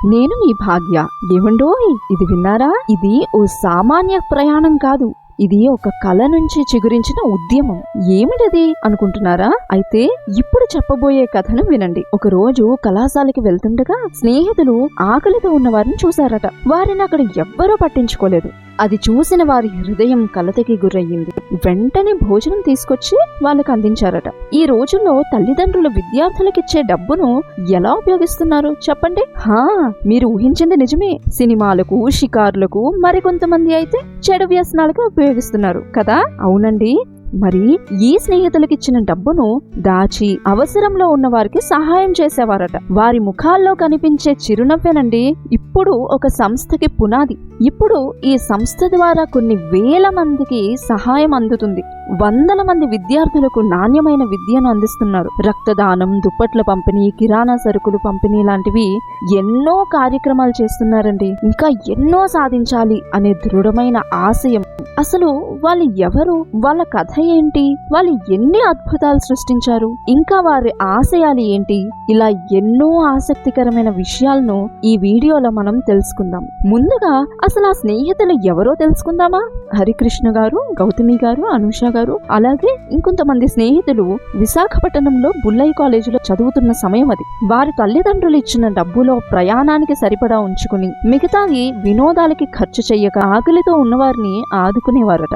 నేను మీ భాగ్య. ఏమండోయ్, ఇది విన్నారా? ఇది ఓ సామాన్య ప్రయాణం కాదు, ఇది ఒక కళ నుంచి చిగురించిన ఉద్యమం. ఏమిటది అనుకుంటున్నారా? అయితే ఇప్పుడు చెప్పబోయే కథను వినండి. ఒక రోజు కళాశాలకి వెళ్తుండగా స్నేహితులు ఆకలితో ఉన్న వారిని చూశారట. వారిని అక్కడ ఎవ్వరూ పట్టించుకోలేదు. అది చూసిన వారి హృదయం కలతకి గురయ్యింది. వెంటనే భోజనం తీసుకొచ్చి వాళ్ళకి అందించారట. ఈ రోజుల్లో తల్లిదండ్రులు విద్యార్థులకిచ్చే డబ్బును ఎలా ఉపయోగిస్తున్నారు చెప్పండి? మీరు ఊహించింది నిజమే. సినిమాలకు, షికారులకు, మరికొంతమంది అయితే చెడు వ్యసనాలకు ఉపయోగిస్తున్నారు కదా. అవునండి. మరి ఈ స్నేహితులకిచ్చిన డబ్బును దాచి అవసరంలో ఉన్న వారికి సహాయం చేసేవారట. వారి ముఖాల్లో కనిపించే చిరునవ్వేనండి ఇప్పుడు ఒక సంస్థకి పునాది. ఇప్పుడు ఈ సంస్థ ద్వారా కొన్ని వేల మందికి సహాయం అందుతుంది. వందల మంది విద్యార్థులకు నాణ్యమైన విద్యను అందిస్తున్నారు. రక్తదానం, దుప్పట్ల పంపిణీ, కిరాణా సరుకులు పంపిణీ లాంటివి ఎన్నో కార్యక్రమాలు చేస్తున్నారండి. ఇంకా ఎన్నో సాధించాలి అనే దృఢమైన ఆశయం. అసలు వాళ్ళు ఎవరు? వాళ్ళ కథ ఏంటి? వాళ్ళు ఎన్ని అద్భుతాలు సృష్టించారు? ఇంకా వారి ఆశయాలు ఏంటి? ఇలా ఎన్నో ఆసక్తికరమైన విషయాలను ఈ వీడియోలో మనం తెలుసుకుందాం. ముందుగా అసలు ఆ స్నేహితులు ఎవరో తెలుసుకుందామా? హరికృష్ణ గారు, గౌతమి గారు, అనూష గారు, అలాగే ఇంకొంతమంది స్నేహితులు విశాఖపట్నంలో బుల్లయ్య కాలేజీలో చదువుతున్న సమయం అది. వారి తల్లిదండ్రులు ఇచ్చిన డబ్బులో ప్రయాణానికి సరిపడా ఉంచుకుని మిగతాది వినోదాలకి ఖర్చు చెయ్యక ఆకలితో ఉన్నవారిని ఆదుకునేవారట.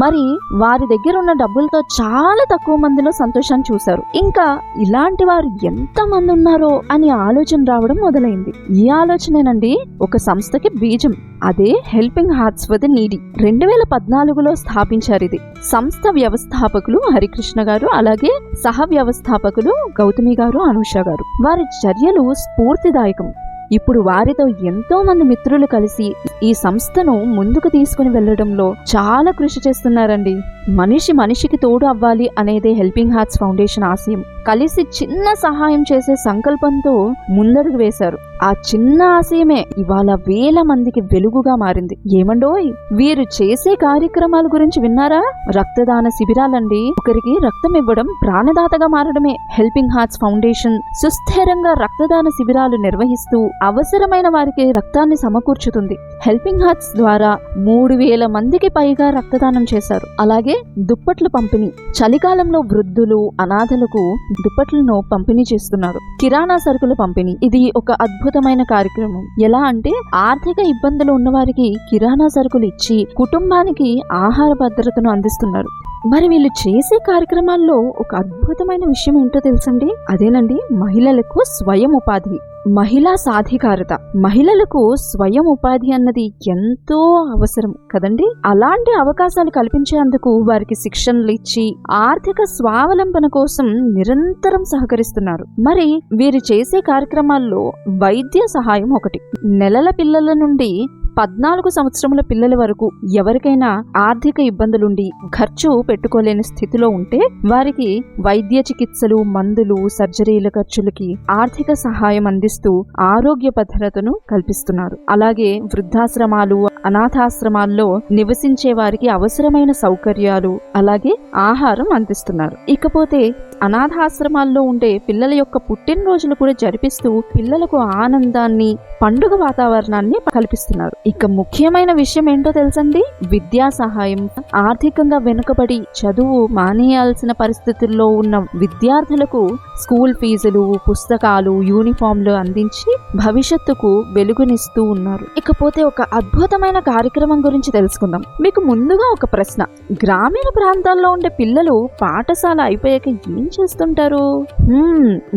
మరి వారి దగ్గర ఉన్న డబ్బులతో చాలా తక్కువ మందిలో సంతోషాన్ని చూశారు. ఇంకా ఇలాంటి వారు ఎంత మంది ఉన్నారో అని ఆలోచన రావడం మొదలైంది. ఈ ఆలోచనేనండి ఒక సంస్థకి బీజం. అదే helping hearts for the needy. 2014లో స్థాపించారు. ఇది సంస్థ వ్యవస్థాపకులు హరికృష్ణ గారు, అలాగే సహ వ్యవస్థాపకులు గౌతమి గారు, అనూష గారు. వారి చర్యలు స్ఫూర్తిదాయకం. ఇప్పుడు వారితో ఎంతో మంది మిత్రులు కలిసి ఈ సంస్థను ముందుకు తీసుకుని వెళ్లడంలో చాలా కృషి చేస్తున్నారండి. మనిషి మనిషికి తోడు అవ్వాలి అనేదే హెల్పింగ్ హార్ట్స్ ఫౌండేషన్ ఆశయం. కలిసి చిన్న సహాయం చేసే సంకల్పంతో ముందడుగు వేశారు. ఆ చిన్న ఆశయమే ఇవాళ వేల మందికి వెలుగుగా మారింది. ఏమండోయ్, వీరు చేసే కార్యక్రమాల గురించి విన్నారా? రక్తదాన శిబిరాలండి. ఒకరికి రక్తం ఇవ్వడం ప్రాణదాతగా మారడమే. హెల్పింగ్ హార్ట్స్ ఫౌండేషన్ సుస్థిరంగా రక్తదాన శిబిరాలు నిర్వహిస్తూ అవసరమైన వారికి రక్తాన్ని సమకూర్చుతుంది. హెల్పింగ్ హార్ట్స్ ద్వారా 3000 మందికి పైగా రక్తదానం చేశారు. అలాగే దుప్పట్లు పంపిణీ. చలికాలంలో వృద్ధులు, అనాథలకు దుప్పట్లను పంపిణీ చేస్తున్నారు. కిరాణా సరుకుల పంపిణీ. ఇది ఒక అద్భుతమైన కార్యక్రమం. ఎలా అంటే ఆర్థిక ఇబ్బందులు ఉన్నవారికి కిరాణా సరుకులు ఇచ్చి కుటుంబానికి ఆహార భద్రతను అందిస్తున్నారు. మరి వీళ్ళు చేసే కార్యక్రమాల్లో ఒక అద్భుతమైన విషయం ఏంటో తెలుసండి? అదేనండి మహిళలకు స్వయం ఉపాధి, మహిళా సాధికారత. మహిళలకు స్వయం ఉపాధి అన్నది ఎంతో అవసరం కదండి. అలాంటి అవకాశాలు కల్పించేందుకు వారికి శిక్షణలు ఇచ్చి ఆర్థిక స్వావలంబన కోసం నిరంతరం సహకరిస్తున్నారు. మరి వీరు చేసే కార్యక్రమాల్లో వైద్య సహాయం ఒకటి. నెలల పిల్లల నుండి 14 సంవత్సరముల పిల్లల వరకు ఎవరికైనా ఆర్థిక ఇబ్బందులుండి ఖర్చు పెట్టుకోలేని స్థితిలో ఉంటే వారికి వైద్య చికిత్సలు, మందులు, సర్జరీల ఖర్చులకి ఆర్థిక సహాయం అందిస్తూ ఆరోగ్య భద్రతను కల్పిస్తున్నారు. అలాగే వృద్ధాశ్రమాలు, అనాథాశ్రమాల్లో నివసించే వారికి అవసరమైన సౌకర్యాలు, అలాగే ఆహారం అందిస్తున్నారు. ఇకపోతే అనాథాశ్రమాల్లో ఉండే పిల్లల యొక్క పుట్టినరోజులు కూడా జరిపిస్తూ పిల్లలకు ఆనందాన్ని, పండుగ వాతావరణాన్ని కల్పిస్తున్నారు. ఇక ముఖ్యమైన విషయం ఏంటో తెలుసండి? విద్యా సహాయం. ఆర్థికంగా వెనుకబడి చదువు మానేయాల్సిన పరిస్థితుల్లో ఉన్న విద్యార్థులకు స్కూల్ ఫీజులు, పుస్తకాలు, యూనిఫామ్లు అందించి భవిష్యత్తుకు వెలుగునిస్తూ ఉన్నారు. ఇకపోతే ఒక అద్భుతమైన కార్యక్రమం గురించి తెలుసుకుందాం. మీకు ముందుగా ఒక ప్రశ్న. గ్రామీణ ప్రాంతాల్లో ఉండే పిల్లలు పాఠశాల అయిపోయాక ఏం చేస్తుంటారు?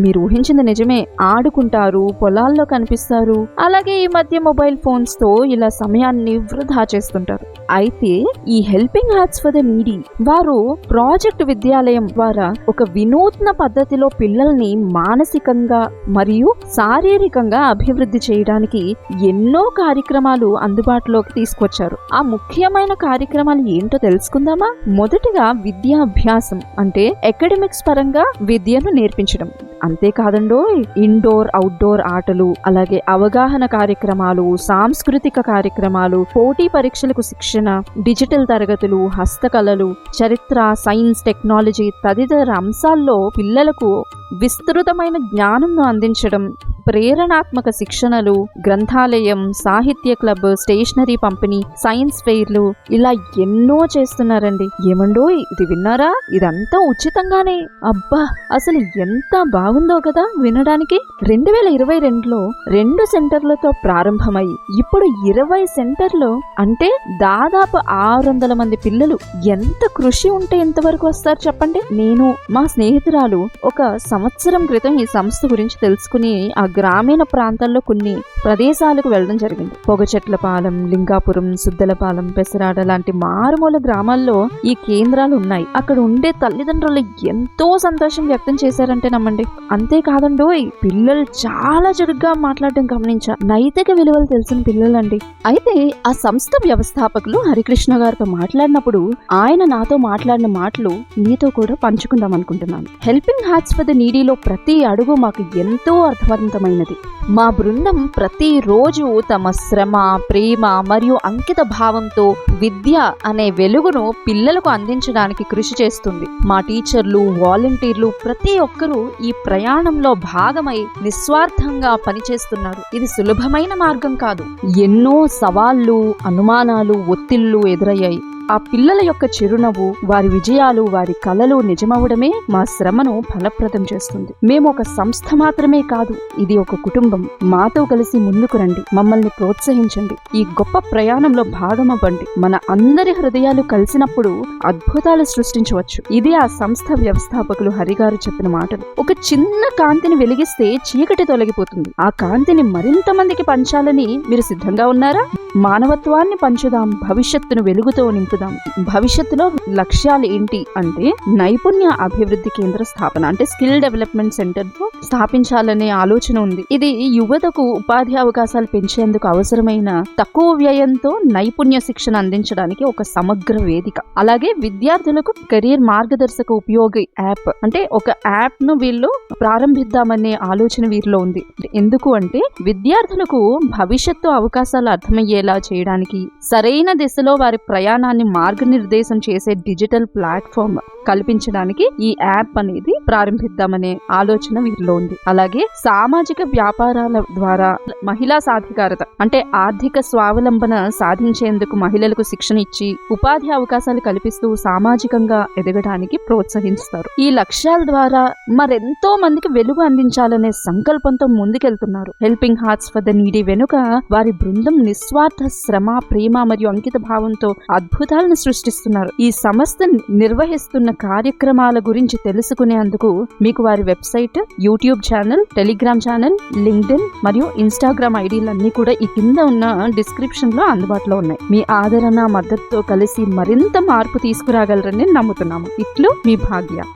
మీరు ఊహించింది నిజమే. ఆడుకుంటారు, పొలాల్లో కనిపిస్తారు. అలాగే ఈ మధ్య మొబైల్ ఫోన్స్ తో ఇలా సమయాన్ని వృధా చేస్తుంటారు. అయితే ఈ helping hearts for the needy వారు ప్రాజెక్ట్ విద్యాలయం ద్వారా ఒక వినూత్న పద్ధతిలో పిల్లల్ని మానసికంగా మరియు శారీరకంగా అభివృద్ధి చేయడానికి ఎన్నో కార్యక్రమాలు అందుబాటులోకి తీసుకొచ్చారు. ఆ ముఖ్యమైన కార్యక్రమాలు ఏంటో తెలుసుకుందామా? మొదటిగా విద్యాభ్యాసం అంటే అకాడమిక్స్ పరంగా విద్యను నేర్పించడం. అంతేకాదండో ఇండోర్ అవుట్డోర్ ఆటలు, అలాగే అవగాహన కార్యక్రమాలు, సాంస్కృతిక కార్యక్రమాలు, పోటీ పరీక్షలకు శిక్షణ, డిజిటల్ తరగతులు, హస్తకళలు, చరిత్ర, సైన్స్, టెక్నాలజీ తదితర అంశాల్లో పిల్లలకు విస్తృతమైన జ్ఞానంను అందించడం, ప్రేరణాత్మక శిక్షణలు, గ్రంథాలయం, సాహిత్య క్లబ్, స్టేషనరీ పంపిణీ, సైన్స్ ఫెయిర్లు, ఇలా ఎన్నో చేస్తున్నారండి. ఏమండో ఇది విన్నారా? ఇదంతా ఉచితంగానే. అబ్బా, అసలు ఎంత బాగుందో కదా వినడానికి. 2022లో 2 సెంటర్లతో ప్రారంభమై ఇప్పుడు 20 సెంటర్లు అంటే దాదాపు 600 మంది పిల్లలు. ఎంత కృషి ఉంటే ఎంతవరకు వస్తారు చెప్పండి. నేను మా స్నేహితురాలు ఒక సంవత్సరం క్రితం ఈ సంస్థ గురించి తెలుసుకుని ఆ గ్రామీణ ప్రాంతాల్లో కొన్ని ప్రదేశాలకు వెళ్ళడం జరిగింది. పొగచెట్లపాలెం, లింగాపురం, సుద్దలపాలెం, పెసరాడ లాంటి మారుమూల గ్రామాల్లో ఈ కేంద్రాలు ఉన్నాయి. అక్కడ ఉండే తల్లిదండ్రులు ఎంతో సంతోషం వ్యక్తం చేశారంటే నమ్మండి. అంతేకాదండోయ్, పిల్లలు చాలా చురుగ్గా మాట్లాడడం గమనించా. నైతిక విలువలు తెలిసిన పిల్లలండి. అయితే ఆ సంస్థ వ్యవస్థాపకులు హరికృష్ణ గారితో మాట్లాడినప్పుడు ఆయన నాతో మాట్లాడిన మాటలు మీతో కూడా పంచుకుందాం అనుకుంటున్నాను. హెల్పింగ్ హార్ట్స్ ఫర్ ద నీడీలో ప్రతి అడుగు మాకు ఎంతో అర్థవంతమైనది. మా బృందం ప్రతిరోజు తమ శ్రమ, ప్రేమ మరియు అంకిత భావంతో విద్య అనే వెలుగును పిల్లలకు అందించడానికి కృషి చేస్తుంది. మా టీచర్లు, వాలంటీర్లు ప్రతి ఒక్కరూ ఈ ప్రయాణంలో భాగమై నిస్వార్థంగా పనిచేస్తున్నారు. ఇది సులభమైన మార్గం కాదు. ఎన్నో సవాళ్లు, అనుమానాలు, ఒత్తిళ్లు ఎదురయ్యాయి. ఆ పిల్లల యొక్క చిరునవ్వు, వారి విజయాలు, వారి కలలు నిజమవడమే మా శ్రమను ఫలప్రదం చేస్తుంది. మేము ఒక సంస్థ మాత్రమే కాదు, ఇది ఒక కుటుంబం. మాతో కలిసి ముందుకు రండి, మమ్మల్ని ప్రోత్సహించండి, ఈ గొప్ప ప్రయాణంలో భాగమవ్వండి. మన అందరి హృదయాలు కలిసినప్పుడు అద్భుతాలు సృష్టించవచ్చు. ఇది ఆ సంస్థ వ్యవస్థాపకులు హరిగారు చెప్పిన మాటలు. ఒక చిన్న కాంతిని వెలిగిస్తే చీకటి తొలగిపోతుంది. ఆ కాంతిని మరింత మందికి పంచాలని మీరు సిద్ధంగా ఉన్నారా? మానవత్వాన్ని పంచుదాం, భవిష్యత్తును వెలుగుతో నింపుదాం. భవిష్యత్తులో లక్ష్యాలు ఏంటి అంటే నైపుణ్య అభివృద్ధి కేంద్ర స్థాపన, అంటే స్కిల్ డెవలప్మెంట్ సెంటర్ స్థాపించాలనే ఆలోచన ఉంది. ఇది యువతకు ఉపాధి అవకాశాలు పెంచేందుకు అవసరమైన తక్కువ వ్యయంతో నైపుణ్య శిక్షణ అందించడానికి ఒక సమగ్ర వేదిక. అలాగే విద్యార్థులకు కెరీర్ మార్గదర్శక ఉపయోగి యాప్, అంటే ఒక యాప్ ను వీళ్ళు ప్రారంభిద్దామనే ఆలోచన వీరిలో ఉంది. ఎందుకు అంటే విద్యార్థులకు భవిష్యత్తు అవకాశాలు అర్థమయ్యేలా చేయడానికి, సరైన దిశలో వారి ప్రయాణాన్ని మార్గనిర్దేశం చేసే డిజిటల్ ప్లాట్ఫామ్ కల్పించడానికి ఈ యాప్ అనేది ప్రారంభిద్దామనే ఆలోచన వీరిలో ఉంది. అలాగే సామాజిక వ్యాపారాల ద్వారా మహిళా సాధికారత, అంటే ఆర్థిక స్వావలంబన సాధించేందుకు మహిళలకు శిక్షణ ఇచ్చి ఉపాధి అవకాశాలు కల్పిస్తూ సామాజికంగా ఎదగడానికి ప్రోత్సహిస్తారు. ఈ లక్ష్యాల ద్వారా మరెంతో మందికి వెలుగు అందించాలనే సంకల్పంతో ముందుకెళ్తున్నారు. Helping hearts for the needy వెనుక వారి బృందం నిస్వార్థ శ్రమ, ప్రేమ మరియు అంకిత భావంతో అద్భుతాలను సృష్టిస్తున్నారు. ఈ సంస్థ నిర్వహిస్తున్న కార్యక్రమాల గురించి తెలుసుకునేందుకు మీకు వారి website, YouTube channel, Telegram channel, LinkedIn మరియు ఇన్స్టాగ్రామ్ ఐడీలన్నీ కూడా ఈ కింద ఉన్న డిస్క్రిప్షన్ లో అందుబాటులో ఉన్నాయి. మీ ఆదరణ, మద్దతుతో కలిసి మరింత మార్పు తీసుకురాగలరని నమ్ముతున్నాము. ఇట్లు మీ భాగ్య.